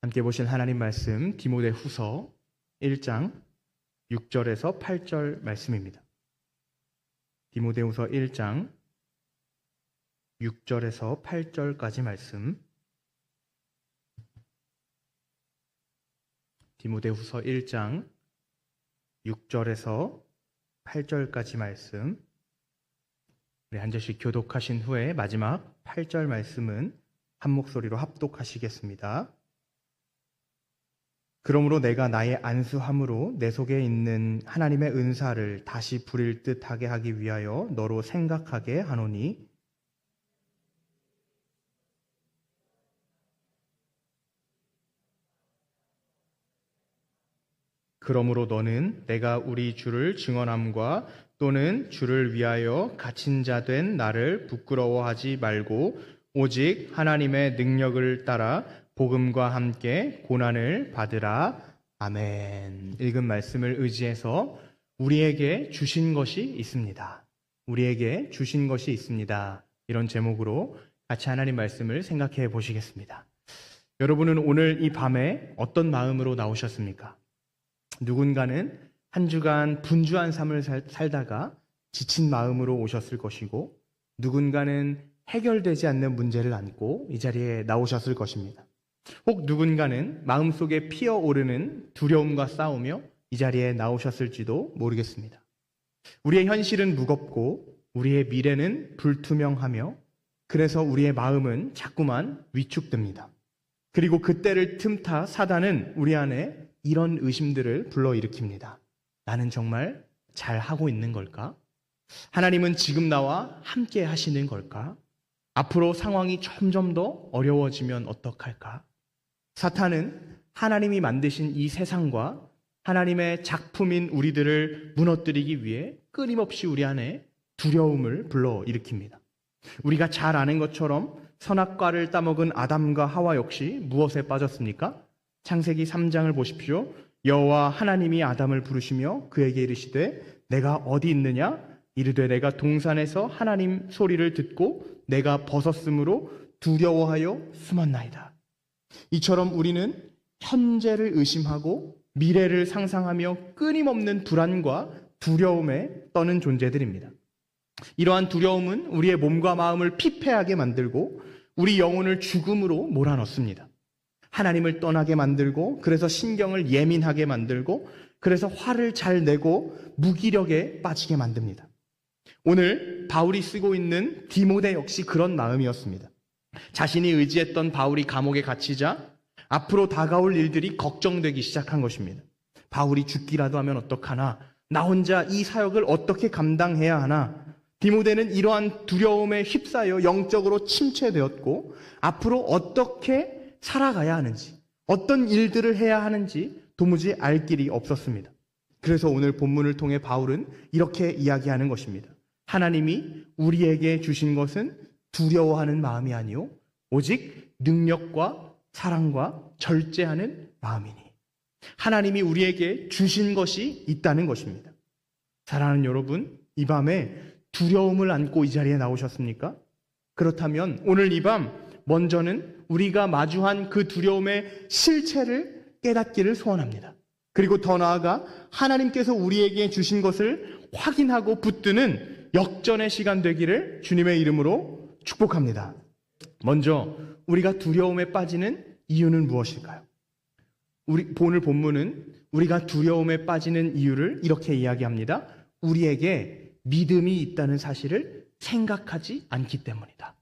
함께 보신 하나님 말씀 디모데후서 1장 6절에서 8절 말씀입니다. 디모데후서 1장 6절에서 8절까지 말씀. 디모데후서 1장 6절에서 8절까지 말씀. 우리 한 절씩 교독하신 후에 마지막 8절 말씀은 한 목소리로 합독하시겠습니다. 그러므로 내가 나의 안수함으로 내 속에 있는 하나님의 은사를 다시 부릴 듯하게 하기 위하여 너로 생각하게 하노니 그러므로 너는 내가 우리 주를 증언함과 또는 주를 위하여 갇힌 자 된 나를 부끄러워하지 말고 오직 하나님의 능력을 따라 복음과 함께 고난을 받으라. 아멘. 읽은 말씀을 의지해서 우리에게 주신 것이 있습니다. 우리에게 주신 것이 있습니다. 이런 제목으로 같이 하나님 말씀을 생각해 보시겠습니다. 여러분은 오늘 이 밤에 어떤 마음으로 나오셨습니까? 누군가는 한 주간 분주한 삶을 살다가 지친 마음으로 오셨을 것이고, 누군가는 해결되지 않는 문제를 안고 이 자리에 나오셨을 것입니다. 혹 누군가는 마음속에 피어오르는 두려움과 싸우며 이 자리에 나오셨을지도 모르겠습니다. 우리의 현실은 무겁고 우리의 미래는 불투명하며 그래서 우리의 마음은 자꾸만 위축됩니다. 그리고 그때를 틈타 사단은 우리 안에 이런 의심들을 불러일으킵니다. 나는 정말 잘하고 있는 걸까? 하나님은 지금 나와 함께 하시는 걸까? 앞으로 상황이 점점 더 어려워지면 어떡할까? 사탄은 하나님이 만드신 이 세상과 하나님의 작품인 우리들을 무너뜨리기 위해 끊임없이 우리 안에 두려움을 불러일으킵니다. 우리가 잘 아는 것처럼 선악과를 따먹은 아담과 하와 역시 무엇에 빠졌습니까? 창세기 3장을 보십시오. 여호와 하나님이 아담을 부르시며 그에게 이르시되 내가 어디 있느냐? 이르되 내가 동산에서 하나님 소리를 듣고 내가 벗었으므로 두려워하여 숨었나이다. 이처럼 우리는 현재를 의심하고 미래를 상상하며 끊임없는 불안과 두려움에 떠는 존재들입니다. 이러한 두려움은 우리의 몸과 마음을 피폐하게 만들고 우리 영혼을 죽음으로 몰아넣습니다. 하나님을 떠나게 만들고 그래서 신경을 예민하게 만들고 그래서 화를 잘 내고 무기력에 빠지게 만듭니다. 오늘 바울이 쓰고 있는 디모데 역시 그런 마음이었습니다. 자신이 의지했던 바울이 감옥에 갇히자 앞으로 다가올 일들이 걱정되기 시작한 것입니다. 바울이 죽기라도 하면 어떡하나? 나 혼자 이 사역을 어떻게 감당해야 하나? 디모데는 이러한 두려움에 휩싸여 영적으로 침체되었고 앞으로 어떻게 살아가야 하는지, 어떤 일들을 해야 하는지 도무지 알 길이 없었습니다. 그래서 오늘 본문을 통해 바울은 이렇게 이야기하는 것입니다. 하나님이 우리에게 주신 것은 두려워하는 마음이 아니요 오직 능력과 사랑과 절제하는 마음이니. 하나님이 우리에게 주신 것이 있다는 것입니다. 사랑하는 여러분, 이 밤에 두려움을 안고 이 자리에 나오셨습니까? 그렇다면 오늘 이 밤 먼저는 우리가 마주한 그 두려움의 실체를 깨닫기를 소원합니다. 그리고 더 나아가 하나님께서 우리에게 주신 것을 확인하고 붙드는 역전의 시간 되기를 주님의 이름으로 축복합니다. 먼저 우리가 두려움에 빠지는 이유는 무엇일까요? 오늘 본문은 우리가 두려움에 빠지는 이유를 이렇게 이야기합니다. 우리에게 믿음이 있다는 사실을 생각하지 않기 때문이다.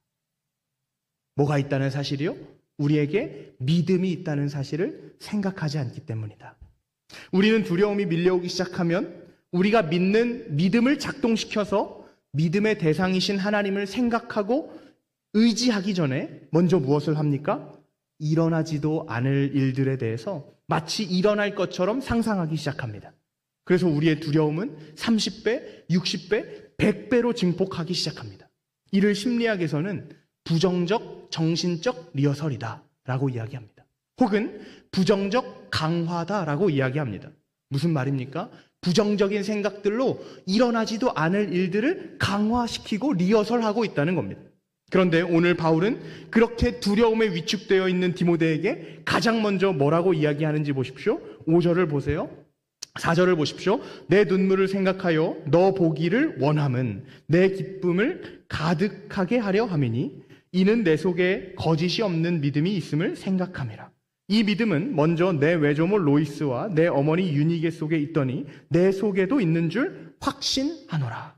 뭐가 있다는 사실이요? 우리에게 믿음이 있다는 사실을 생각하지 않기 때문이다. 우리는 두려움이 밀려오기 시작하면 우리가 믿는 믿음을 작동시켜서 믿음의 대상이신 하나님을 생각하고 의지하기 전에 먼저 무엇을 합니까? 일어나지도 않을 일들에 대해서 마치 일어날 것처럼 상상하기 시작합니다. 그래서 우리의 두려움은 30배, 60배, 100배로 증폭하기 시작합니다. 이를 심리학에서는 부정적 정신적 리허설이다 라고 이야기합니다. 혹은 부정적 강화다라고 이야기합니다. 무슨 말입니까? 부정적인 생각들로 일어나지도 않을 일들을 강화시키고 리허설하고 있다는 겁니다. 그런데 오늘 바울은 그렇게 두려움에 위축되어 있는 디모데에게 가장 먼저 뭐라고 이야기하는지 보십시오. 5절을 보세요. 4절을 보십시오. 내 눈물을 생각하여 너 보기를 원함은 내 기쁨을 가득하게 하려 함이니 이는 내 속에 거짓이 없는 믿음이 있음을 생각함이라. 이 믿음은 먼저 내 외조모 로이스와 내 어머니 유니게 속에 있더니 내 속에도 있는 줄 확신하노라.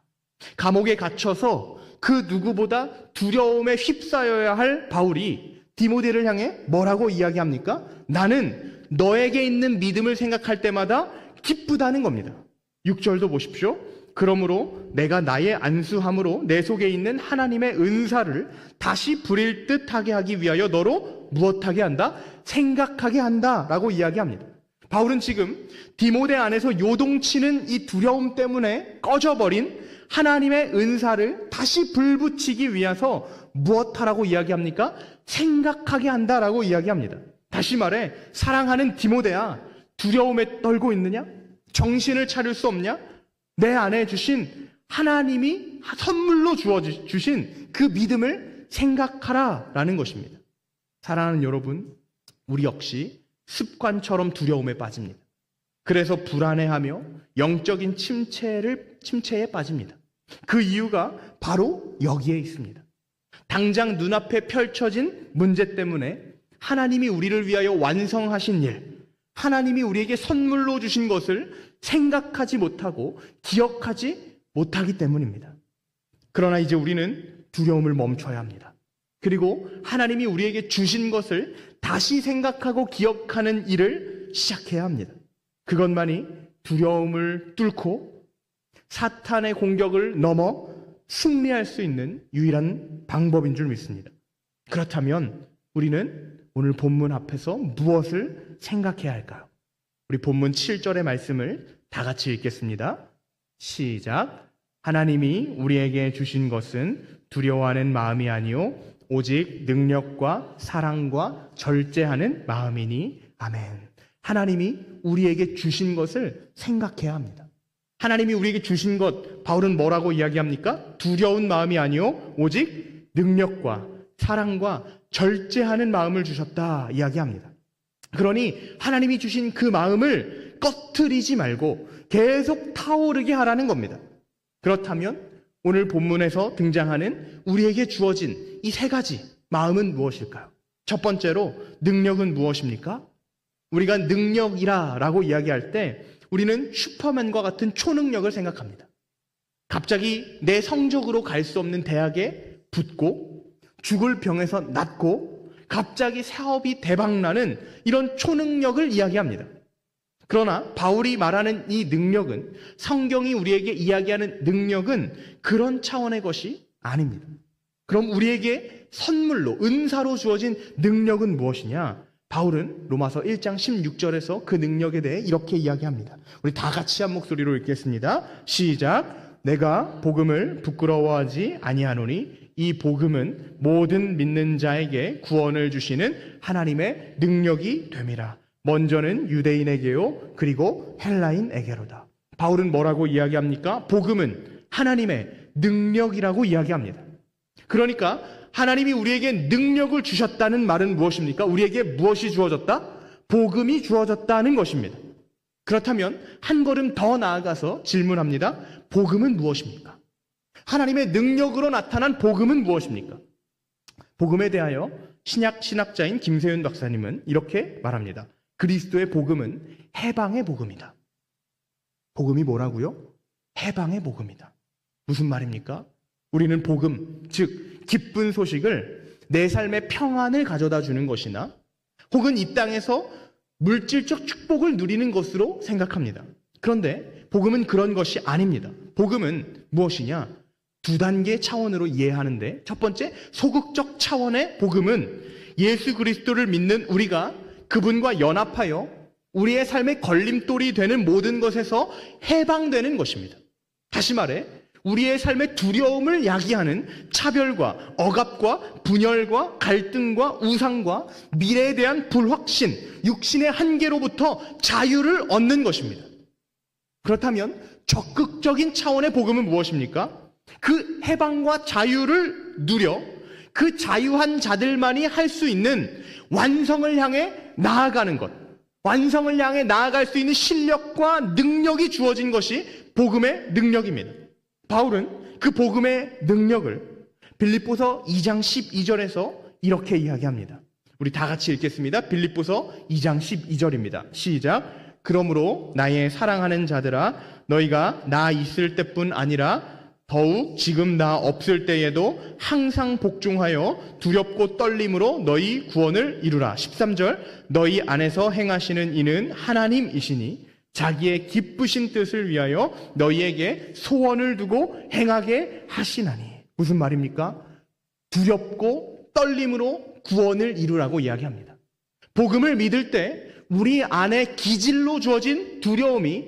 감옥에 갇혀서 그 누구보다 두려움에 휩싸여야 할 바울이 디모데를 향해 뭐라고 이야기합니까? 나는 너에게 있는 믿음을 생각할 때마다 기쁘다는 겁니다. 6절도 보십시오. 그러므로 내가 나의 안수함으로 내 속에 있는 하나님의 은사를 다시 부릴 듯하게 하기 위하여 너로 무엇하게 한다? 생각하게 한다 라고 이야기합니다. 바울은 지금 디모데 안에서 요동치는 이 두려움 때문에 꺼져버린 하나님의 은사를 다시 불붙이기 위해서 무엇하라고 이야기합니까? 생각하게 한다라고 이야기합니다. 다시 말해 사랑하는 디모데야, 두려움에 떨고 있느냐? 정신을 차릴 수 없냐? 내 안에 주신 하나님이 선물로 주신 그 믿음을 생각하라라는 것입니다. 사랑하는 여러분, 우리 역시 습관처럼 두려움에 빠집니다. 그래서 불안해하며 영적인 침체에 빠집니다. 그 이유가 바로 여기에 있습니다. 당장 눈앞에 펼쳐진 문제 때문에 하나님이 우리를 위하여 완성하신 일, 하나님이 우리에게 선물로 주신 것을 생각하지 못하고 기억하지 못하기 때문입니다. 그러나 이제 우리는 두려움을 멈춰야 합니다. 그리고 하나님이 우리에게 주신 것을 다시 생각하고 기억하는 일을 시작해야 합니다. 그것만이 두려움을 뚫고 사탄의 공격을 넘어 승리할 수 있는 유일한 방법인 줄 믿습니다. 그렇다면 우리는 오늘 본문 앞에서 무엇을 생각해야 할까요? 우리 본문 7절의 말씀을 다 같이 읽겠습니다. 시작. 하나님이 우리에게 주신 것은 두려워하는 마음이 아니요 오직 능력과 사랑과 절제하는 마음이니 아멘. 하나님이 우리에게 주신 것을 생각해야 합니다. 하나님이 우리에게 주신 것, 바울은 뭐라고 이야기합니까? 두려운 마음이 아니요 오직 능력과 사랑과 절제하는 마음을 주셨다 이야기합니다. 그러니 하나님이 주신 그 마음을 꺼트리지 말고 계속 타오르게 하라는 겁니다. 그렇다면 오늘 본문에서 등장하는 우리에게 주어진 이 세 가지 마음은 무엇일까요? 첫 번째로 능력은 무엇입니까? 우리가 능력이라 라고 이야기할 때 우리는 슈퍼맨과 같은 초능력을 생각합니다. 갑자기 내 성적으로 갈 수 없는 대학에 붙고 죽을 병에서 낫고 갑자기 사업이 대박나는 이런 초능력을 이야기합니다. 그러나 바울이 말하는 이 능력은, 성경이 우리에게 이야기하는 능력은 그런 차원의 것이 아닙니다. 그럼 우리에게 선물로, 은사로 주어진 능력은 무엇이냐? 바울은 로마서 1장 16절에서 그 능력에 대해 이렇게 이야기합니다. 우리 다 같이 한 목소리로 읽겠습니다. 시작. 내가 복음을 부끄러워하지 아니하노니 이 복음은 모든 믿는 자에게 구원을 주시는 하나님의 능력이 됨이라. 먼저는 유대인에게요 그리고 헬라인에게로다. 바울은 뭐라고 이야기합니까? 복음은 하나님의 능력이라고 이야기합니다. 그러니까 하나님이 우리에게 능력을 주셨다는 말은 무엇입니까? 우리에게 무엇이 주어졌다? 복음이 주어졌다는 것입니다. 그렇다면 한 걸음 더 나아가서 질문합니다. 복음은 무엇입니까? 하나님의 능력으로 나타난 복음은 무엇입니까? 복음에 대하여 신약 신학자인 김세윤 박사님은 이렇게 말합니다. 그리스도의 복음은 해방의 복음이다. 복음이 뭐라고요? 해방의 복음이다. 무슨 말입니까? 우리는 복음, 즉 기쁜 소식을 내 삶의 평안을 가져다 주는 것이나 혹은 이 땅에서 물질적 축복을 누리는 것으로 생각합니다. 그런데 복음은 그런 것이 아닙니다. 복음은 무엇이냐? 두 단계 차원으로 이해하는데, 첫 번째 소극적 차원의 복음은 예수 그리스도를 믿는 우리가 그분과 연합하여 우리의 삶의 걸림돌이 되는 모든 것에서 해방되는 것입니다. 다시 말해 우리의 삶의 두려움을 야기하는 차별과 억압과 분열과 갈등과 우상과 미래에 대한 불확신, 육신의 한계로부터 자유를 얻는 것입니다. 그렇다면 적극적인 차원의 복음은 무엇입니까? 그 해방과 자유를 누려 그 자유한 자들만이 할 수 있는 완성을 향해 나아가는 것, 완성을 향해 나아갈 수 있는 실력과 능력이 주어진 것이 복음의 능력입니다. 바울은 그 복음의 능력을 빌립보서 2장 12절에서 이렇게 이야기합니다. 우리 다 같이 읽겠습니다. 빌립보서 2장 12절입니다. 시작. 그러므로 나의 사랑하는 자들아, 너희가 나 있을 때뿐 아니라 더욱 지금 나 없을 때에도 항상 복종하여 두렵고 떨림으로 너희 구원을 이루라. 13절. 너희 안에서 행하시는 이는 하나님이시니 자기의 기쁘신 뜻을 위하여 너희에게 소원을 두고 행하게 하시나니. 무슨 말입니까? 두렵고 떨림으로 구원을 이루라고 이야기합니다. 복음을 믿을 때 우리 안에 기질로 주어진 두려움이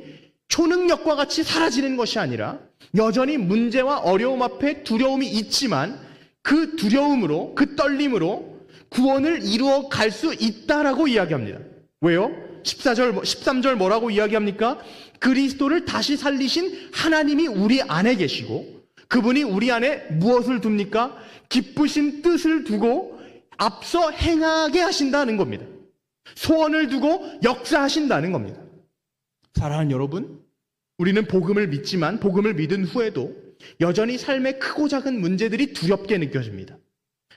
초능력과 같이 사라지는 것이 아니라 여전히 문제와 어려움 앞에 두려움이 있지만 그 두려움으로, 그 떨림으로 구원을 이루어 갈 수 있다라고 이야기합니다. 왜요? 13절 뭐라고 이야기합니까? 그리스도를 다시 살리신 하나님이 우리 안에 계시고 그분이 우리 안에 무엇을 둡니까? 기쁘신 뜻을 두고 앞서 행하게 하신다는 겁니다. 소원을 두고 역사하신다는 겁니다. 사랑하는 여러분, 우리는 복음을 믿지만 복음을 믿은 후에도 여전히 삶의 크고 작은 문제들이 두렵게 느껴집니다.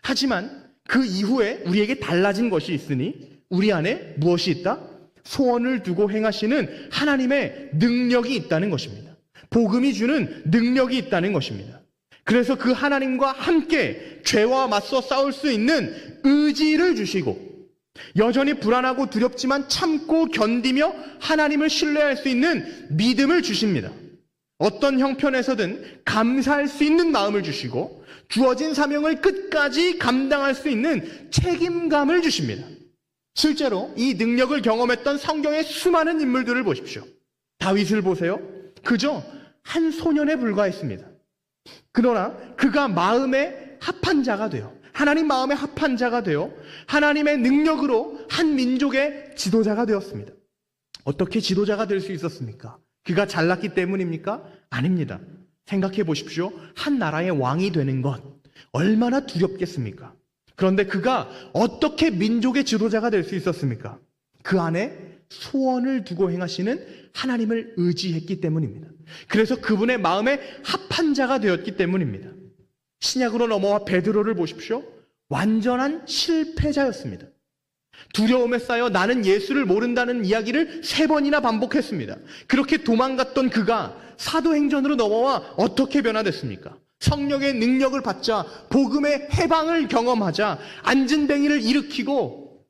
하지만 그 이후에 우리에게 달라진 것이 있으니 우리 안에 무엇이 있다? 소원을 두고 행하시는 하나님의 능력이 있다는 것입니다. 복음이 주는 능력이 있다는 것입니다. 그래서 그 하나님과 함께 죄와 맞서 싸울 수 있는 의지를 주시고 여전히 불안하고 두렵지만 참고 견디며 하나님을 신뢰할 수 있는 믿음을 주십니다. 어떤 형편에서든 감사할 수 있는 마음을 주시고 주어진 사명을 끝까지 감당할 수 있는 책임감을 주십니다. 실제로 이 능력을 경험했던 성경의 수많은 인물들을 보십시오. 다윗을 보세요. 그저 한 소년에 불과했습니다. 그러나 그가 마음에 합한 자가 되어 하나님 마음에 합한 자가 되어 하나님의 능력으로 한 민족의 지도자가 되었습니다. 어떻게 지도자가 될 수 있었습니까? 그가 잘났기 때문입니까? 아닙니다. 생각해 보십시오. 한 나라의 왕이 되는 것 얼마나 두렵겠습니까? 그런데 그가 어떻게 민족의 지도자가 될 수 있었습니까? 그 안에 소원을 두고 행하시는 하나님을 의지했기 때문입니다. 그래서 그분의 마음에 합한 자가 되었기 때문입니다. 신약으로 넘어와 베드로를 보십시오. 완전한 실패자였습니다. 두려움에 쌓여 나는 예수를 모른다는 이야기를 3번이나 반복했습니다. 그렇게 도망갔던 그가 사도행전으로 넘어와 어떻게 변화됐습니까? 성령의 능력을 받자 복음의 해방을 경험하자 안진뱅이를 일으키고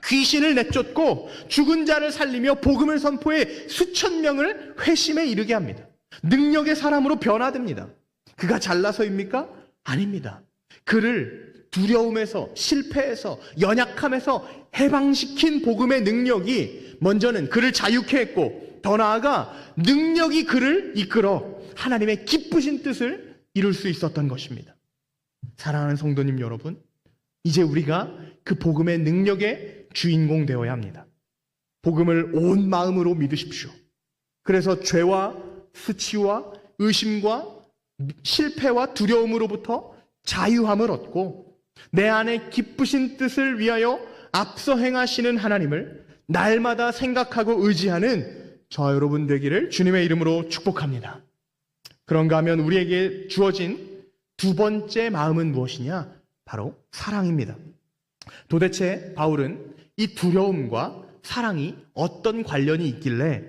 귀신을 내쫓고 죽은 자를 살리며 복음을 선포해 수천 명을 회심에 이르게 합니다. 능력의 사람으로 변화됩니다. 그가 잘나서입니까? 아닙니다. 그를 두려움에서 실패에서 연약함에서 해방시킨 복음의 능력이 먼저는 그를 자유케 했고 더 나아가 능력이 그를 이끌어 하나님의 기쁘신 뜻을 이룰 수 있었던 것입니다. 사랑하는 성도님 여러분, 이제 우리가 그 복음의 능력의 주인공 되어야 합니다. 복음을 온 마음으로 믿으십시오. 그래서 죄와 수치와 의심과 실패와 두려움으로부터 자유함을 얻고 내 안에 기쁘신 뜻을 위하여 앞서 행하시는 하나님을 날마다 생각하고 의지하는 저와 여러분 되기를 주님의 이름으로 축복합니다. 그런가 하면 우리에게 주어진 두 번째 마음은 무엇이냐? 바로 사랑입니다. 도대체 바울은 이 두려움과 사랑이 어떤 관련이 있길래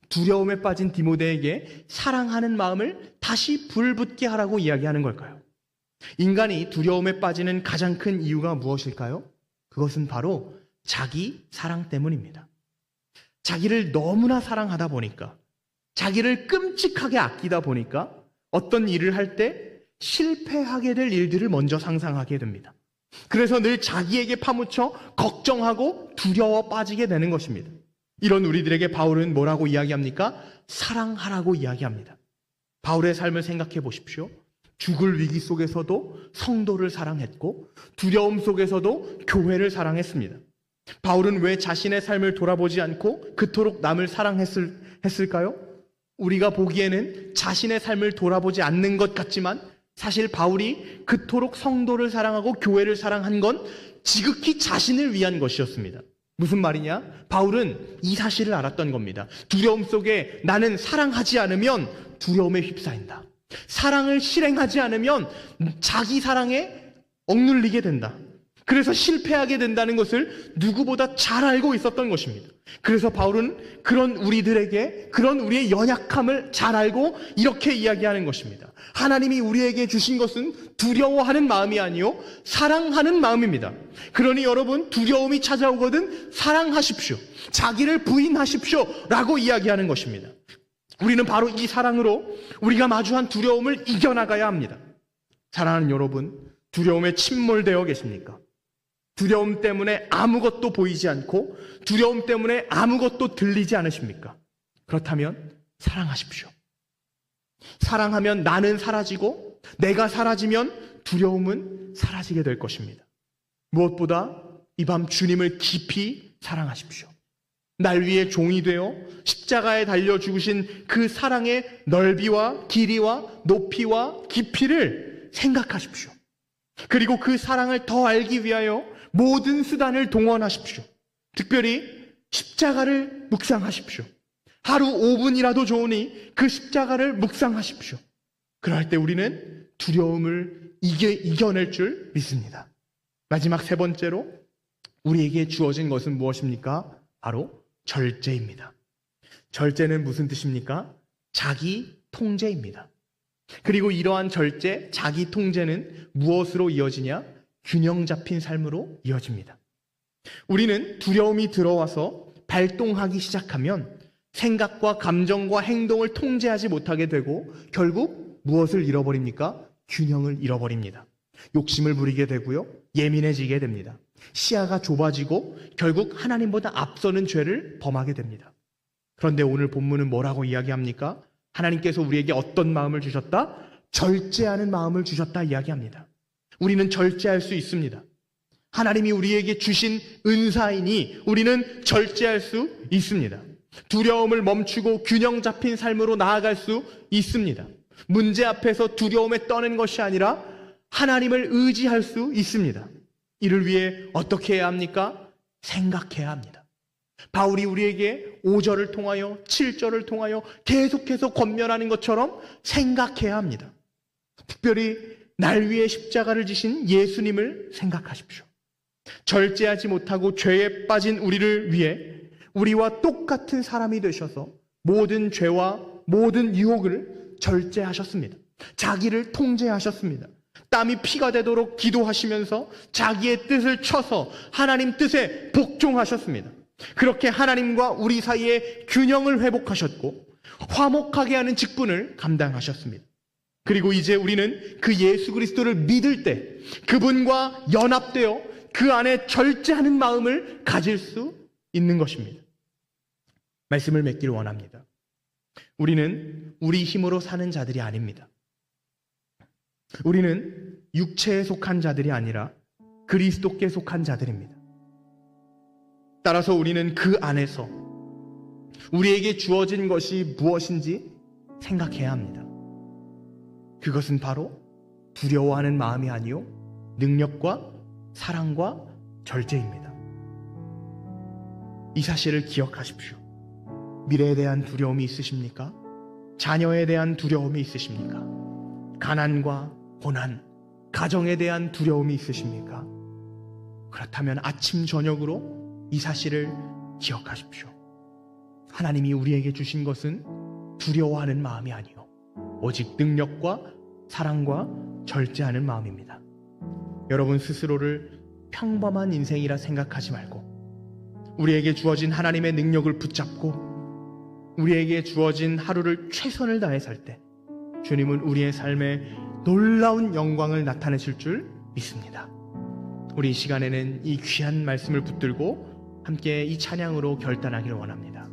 두려움에 빠진 디모데에게 사랑하는 마음을 다시 불붙게 하라고 이야기하는 걸까요? 인간이 두려움에 빠지는 가장 큰 이유가 무엇일까요? 그것은 바로 자기 사랑 때문입니다. 자기를 너무나 사랑하다 보니까, 자기를 끔찍하게 아끼다 보니까 어떤 일을 할 때 실패하게 될 일들을 먼저 상상하게 됩니다. 그래서 늘 자기에게 파묻혀 걱정하고 두려워 빠지게 되는 것입니다. 이런 우리들에게 바울은 뭐라고 이야기합니까? 사랑하라고 이야기합니다. 바울의 삶을 생각해 보십시오. 죽을 위기 속에서도 성도를 사랑했고 두려움 속에서도 교회를 사랑했습니다. 바울은 왜 자신의 삶을 돌아보지 않고 그토록 남을 사랑했을까요? 우리가 보기에는 자신의 삶을 돌아보지 않는 것 같지만 사실 바울이 그토록 성도를 사랑하고 교회를 사랑한 건 지극히 자신을 위한 것이었습니다. 무슨 말이냐? 바울은 이 사실을 알았던 겁니다. 두려움 속에 나는 사랑하지 않으면 두려움에 휩싸인다. 사랑을 실행하지 않으면 자기 사랑에 억눌리게 된다. 그래서 실패하게 된다는 것을 누구보다 잘 알고 있었던 것입니다. 그래서 바울은 그런 우리들에게, 그런 우리의 연약함을 잘 알고 이렇게 이야기하는 것입니다. 하나님이 우리에게 주신 것은 두려워하는 마음이 아니요 사랑하는 마음입니다. 그러니 여러분, 두려움이 찾아오거든 사랑하십시오. 자기를 부인하십시오 라고 이야기하는 것입니다. 우리는 바로 이 사랑으로 우리가 마주한 두려움을 이겨나가야 합니다. 사랑하는 여러분, 두려움에 침몰되어 계십니까? 두려움 때문에 아무것도 보이지 않고 두려움 때문에 아무것도 들리지 않으십니까? 그렇다면 사랑하십시오. 사랑하면 나는 사라지고 내가 사라지면 두려움은 사라지게 될 것입니다. 무엇보다 이 밤 주님을 깊이 사랑하십시오. 날 위해 종이 되어 십자가에 달려 죽으신 그 사랑의 넓이와 길이와 높이와 깊이를 생각하십시오. 그리고 그 사랑을 더 알기 위하여 모든 수단을 동원하십시오. 특별히 십자가를 묵상하십시오. 하루 5분이라도 좋으니 그 십자가를 묵상하십시오. 그럴 때 우리는 두려움을 이겨낼 줄 믿습니다. 마지막 세 번째로 우리에게 주어진 것은 무엇입니까? 바로 절제입니다. 절제는 무슨 뜻입니까? 자기 통제입니다. 그리고 이러한 절제, 자기 통제는 무엇으로 이어지냐? 균형 잡힌 삶으로 이어집니다. 우리는 두려움이 들어와서 발동하기 시작하면 생각과 감정과 행동을 통제하지 못하게 되고 결국 무엇을 잃어버립니까? 균형을 잃어버립니다. 욕심을 부리게 되고요. 예민해지게 됩니다. 시야가 좁아지고 결국 하나님보다 앞서는 죄를 범하게 됩니다. 그런데 오늘 본문은 뭐라고 이야기합니까? 하나님께서 우리에게 어떤 마음을 주셨다? 절제하는 마음을 주셨다 이야기합니다. 우리는 절제할 수 있습니다. 하나님이 우리에게 주신 은사이니 우리는 절제할 수 있습니다. 두려움을 멈추고 균형 잡힌 삶으로 나아갈 수 있습니다. 문제 앞에서 두려움에 떠는 것이 아니라 하나님을 의지할 수 있습니다. 이를 위해 어떻게 해야 합니까? 생각해야 합니다. 바울이 우리에게 5절을 통하여 7절을 통하여 계속해서 권면하는 것처럼 생각해야 합니다. 특별히 날 위해 십자가를 지신 예수님을 생각하십시오. 절제하지 못하고 죄에 빠진 우리를 위해 우리와 똑같은 사람이 되셔서 모든 죄와 모든 유혹을 절제하셨습니다. 자기를 통제하셨습니다. 땀이 피가 되도록 기도하시면서 자기의 뜻을 쳐서 하나님 뜻에 복종하셨습니다. 그렇게 하나님과 우리 사이에 균형을 회복하셨고 화목하게 하는 직분을 감당하셨습니다. 그리고 이제 우리는 그 예수 그리스도를 믿을 때 그분과 연합되어 그 안에 절제하는 마음을 가질 수 있는 것입니다. 말씀을 맺기를 원합니다. 우리는 우리 힘으로 사는 자들이 아닙니다. 우리는 육체에 속한 자들이 아니라 그리스도께 속한 자들입니다. 따라서 우리는 그 안에서 우리에게 주어진 것이 무엇인지 생각해야 합니다. 그것은 바로 두려워하는 마음이 아니요 능력과 사랑과 절제입니다. 이 사실을 기억하십시오. 미래에 대한 두려움이 있으십니까? 자녀에 대한 두려움이 있으십니까? 가난과 고난, 가정에 대한 두려움이 있으십니까? 그렇다면 아침 저녁으로 이 사실을 기억하십시오. 하나님이 우리에게 주신 것은 두려워하는 마음이 아니요 오직 능력과 사랑과 절제하는 마음입니다. 여러분 스스로를 평범한 인생이라 생각하지 말고 우리에게 주어진 하나님의 능력을 붙잡고 우리에게 주어진 하루를 최선을 다해 살 때 주님은 우리의 삶에 놀라운 영광을 나타내실 줄 믿습니다. 우리 이 시간에는 이 귀한 말씀을 붙들고 함께 이 찬양으로 결단하기를 원합니다.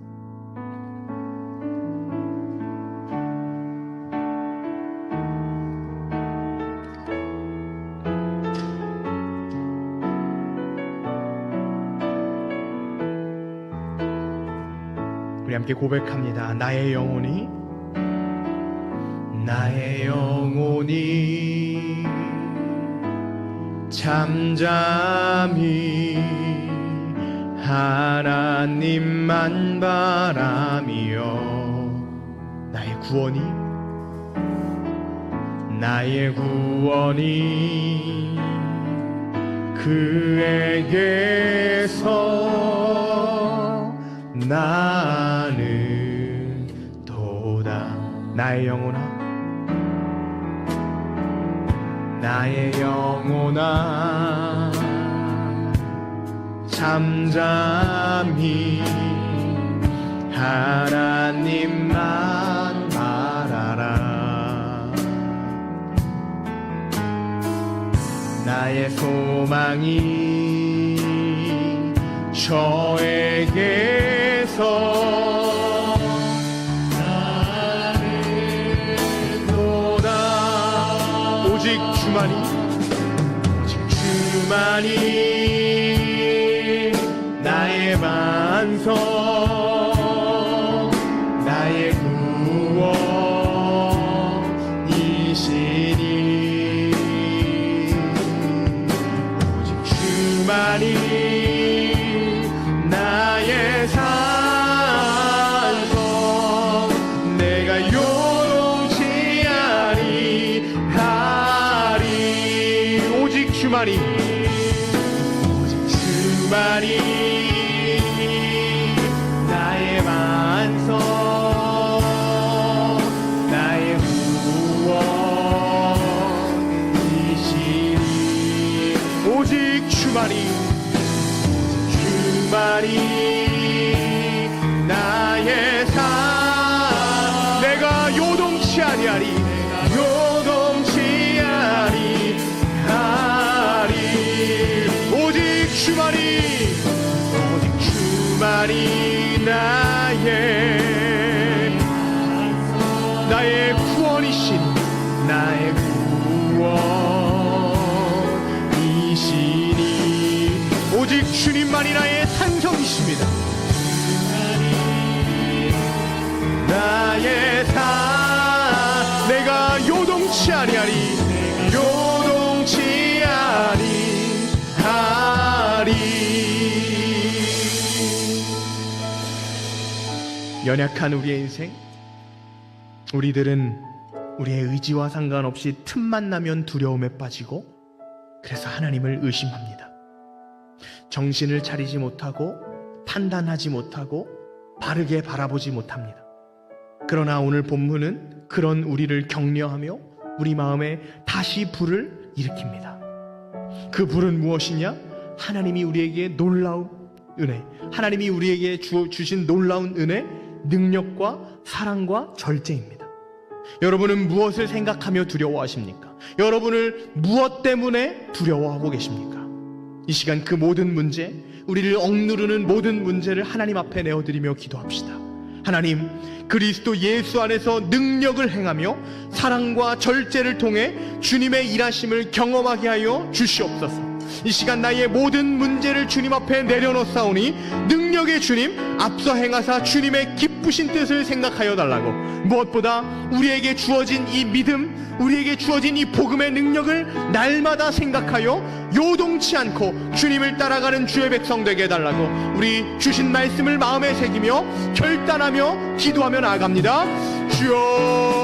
우리 함께 고백합니다. 나의 영혼이 나의 영혼이 잠잠히 하나님만 바라며 나의 구원이 그에게서 나는 도다. 나의 영혼아 잠잠히 하나님만 바라라. 나의 소망이 저에게서 나는 도다. 오직 주만이 나의 반석, 나의 구원이시니. 오직 주만이 나의 산성, 내가 요동치 아니하리. 오직 주만이 나의 반석, 나의 구원이시니. 오직 주만이 나의 산, 내가 요동치 아니하리. 오직 주만이 나의 구원이신, 나의 구원이시니. 오직 주님만이 나의 산성이십니다. 나의 산, 내가 요동치 아니하리. 연약한 우리의 인생, 우리들은 우리의 의지와 상관없이 틈만 나면 두려움에 빠지고, 그래서 하나님을 의심합니다. 정신을 차리지 못하고 판단하지 못하고 바르게 바라보지 못합니다. 그러나 오늘 본문은 그런 우리를 격려하며 우리 마음에 다시 불을 일으킵니다. 그 불은 무엇이냐? 하나님이 우리에게 놀라운 은혜, 하나님이 우리에게 주신 놀라운 은혜, 능력과 사랑과 절제입니다. 여러분은 무엇을 생각하며 두려워하십니까? 여러분을 무엇 때문에 두려워하고 계십니까? 이 시간 그 모든 문제, 우리를 억누르는 모든 문제를 하나님 앞에 내어드리며 기도합시다. 하나님, 그리스도 예수 안에서 능력을 행하며 사랑과 절제를 통해 주님의 일하심을 경험하게 하여 주시옵소서. 이 시간 나의 모든 문제를 주님 앞에 내려놓사오니 능력의 주님 앞서 행하사 주님의 기쁘신 뜻을 생각하여 달라고, 무엇보다 우리에게 주어진 이 믿음, 우리에게 주어진 이 복음의 능력을 날마다 생각하여 요동치 않고 주님을 따라가는 주의 백성 되게 해달라고, 우리 주신 말씀을 마음에 새기며 결단하며 기도하며 나아갑니다. 주여